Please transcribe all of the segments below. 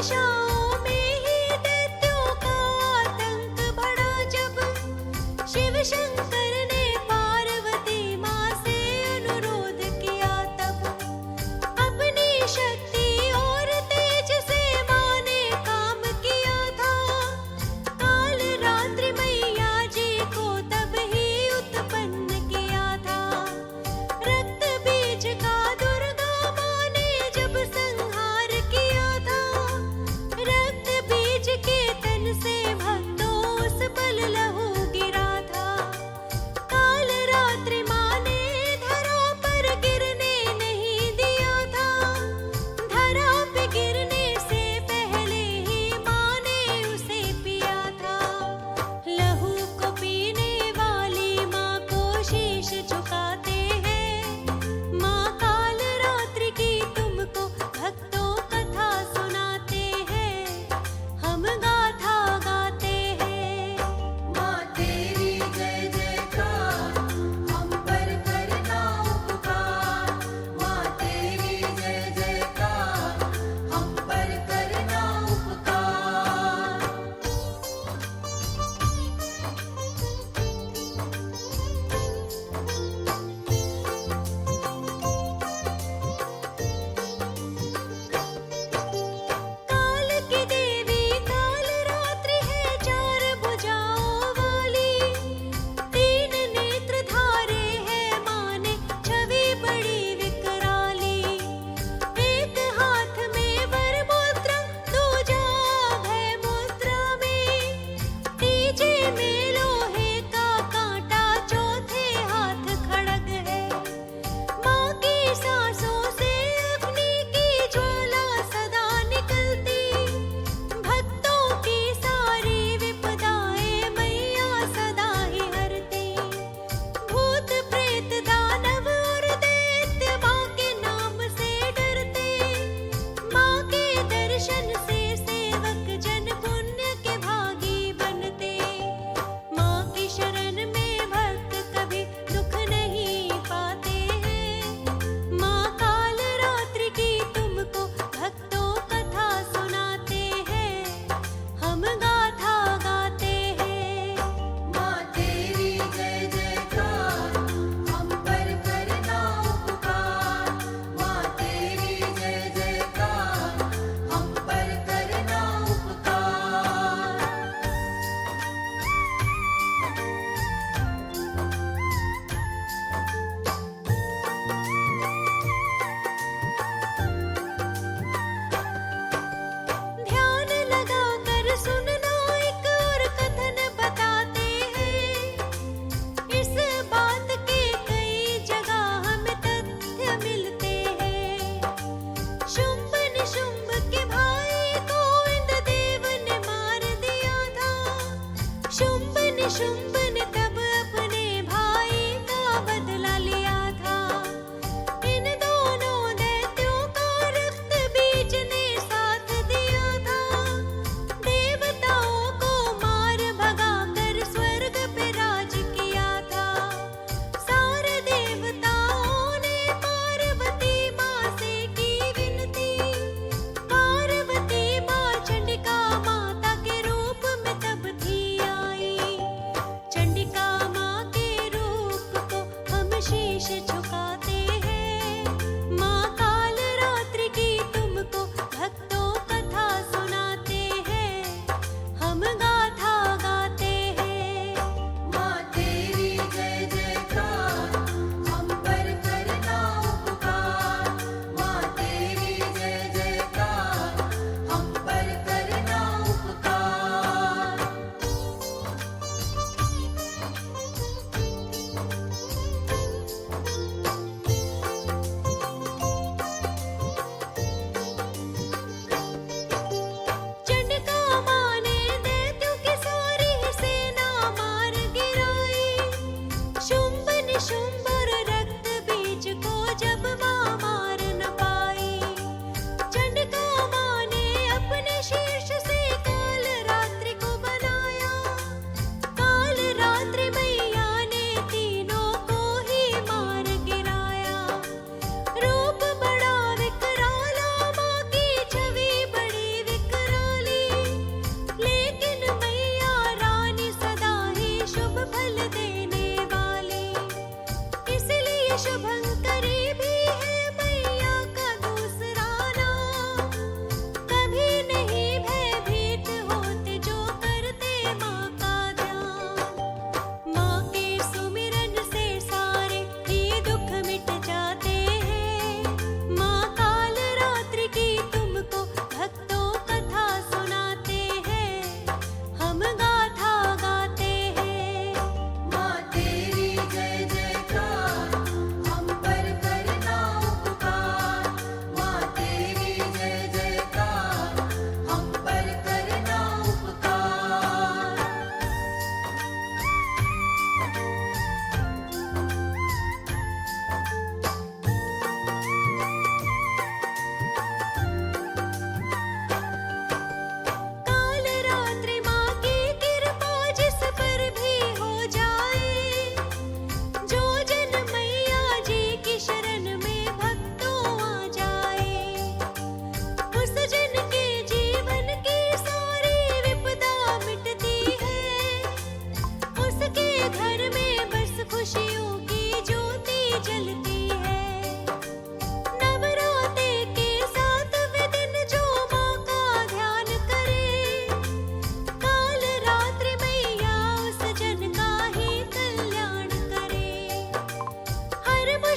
दिशाओं में ही दैत्यों का आतंक बढ़ा जब शिव शंकर ने पार्वती माँ से अनुरोध किया तब अपनी शक्ति और तेज से माँ ने काम किया था। काल रात्रि मैया जी को तब ही उत्पन्न किया था। रक्त बीज का दुर्गा माँ ने जब संहार किया था, रक्त बीज के तन से भक्तों उस पल लहू गिरा था। काल रात्रि माँ ने धरा पर गिरने नहीं दिया था। धरा पे गिरने से पहले ही माँ ने उसे पिया था। लहू को पीने वाली माँ को शीश झुकाते हैं। माँ काल रात्रि की तुमको भक्तों कथा सुनाते हैं, हम गाथा गाते हैं। माँ तेरी जय जयकार, हम पर करना उपकार। माँ तेरी जय जयकार, हम पर करना उपकार। काल की देवी काल रात्रि है चार भुजाओं वाली, तीन नेत्र धारे है माँ ने छवि बड़ी विकराली। एक हाथ में वर मुद्रा, दूजा अभय मुद्रा में, तीजे में लोहे का कांटा, चौथे हाथ खड़ग है। माँ की सांसों से अग्नि की ज्वाला सदा निकलती, भक्तों की सारी विपदाएं मैया सदा ही हरती। भूत प्रेत दानव और दैत्य माँ के नाम से डरते, माँ के दर्शन से सेवक जन पुण्य के भागी बनते। माँ की शरण में भक्त कभी दुख नहीं पाते हैं। माँ काल रात्रि की तुमको भक्तों कथा सुनाते हैं, हम गाथा गाते हैं। माँ तेरी जय जयकार, हम पर करना उपकार। माँ तेरी जय जयकार, हम पर करना उपकार। ध्यान लगाकर सुनना एक और कथन बताते हैं। इस बात के कई जगह हमें तथ्य मिलते हैं। शुंभ निशुंभ के भाई को इंद्र देव ने मार दिया था। शुंभ निशुंभ ने तब अपने भाई का बदला लिया था। इन दोनों दैत्यों का रक्त बीज ने साथ दिया था। देवताओं को मार भगाकर स्वर्ग पे राज किया था। सारे देवताओं ने पार्वती माँ से की विनती। पार्वती माँ चंडिका माता के रूप में तब थी आई।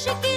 मुश्किल